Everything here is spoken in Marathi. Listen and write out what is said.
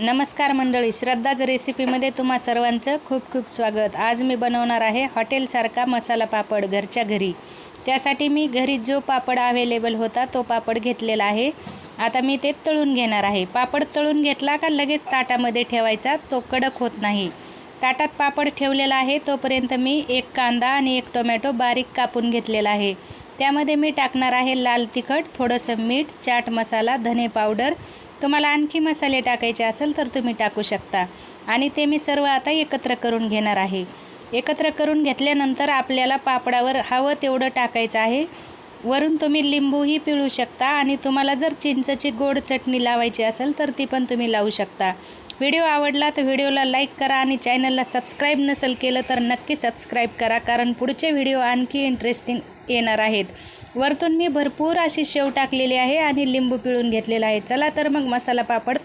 नमस्कार मंडळी, श्रद्धाज रेसिपीमध्ये तुम्हा सर्वांचं खूप खूप स्वागत। आज मी बनवणार आहे हॉटेलसारखा मसाला पापड घरच्या घरी। त्यासाठी मी घरी जो पापड अवेलेबल होता तो पापड घेतलेला आहे। आता मी ते तळून घेणार आहे। पापड तळून घेतला का लगेच ताटामध्ये ठेवायचा, तो कडक होत नाही। ताटात पापड ठेवलेला आहे तोपर्यंत मी एक कांदा आणि एक टोमॅटो बारीक कापून घेतलेला आहे। त्यामध्ये मी टाकणार आहे लाल तिखट, थोडंसं मीठ, चाट मसाला, धने पावडर। तुम्हाला आणखी मसाले टाकायचे असेल तर तुम्ही टाकू शकता। आणि ते मी सर्व आता एकत्र करून घेणार आहे। एकत्र करून घेतल्यानंतर आपल्याला पापडावर हवं तेवढं टाकायचं आहे। वरून तुम्ही लिंबूही पिळू शकता आणि तुम्हाला जर चिंचेची गोड चटणी लावायची असेल तर ती पण तुम्ही लावू शकता। व्हिडिओ आवडला तर व्हिडिओला लाईक करा आणि चॅनलला सबस्क्राईब नसेल केलं तर नक्की सबस्क्राईब करा, कारण पुढचे व्हिडिओ आणखी इंटरेस्टिंग येणार आहेत। वरतून मी भरपूर अशी शेव टाकलेली आहे आणि लिंबू पिळून घेतलेला आहे। चला तर मग मसाला पापड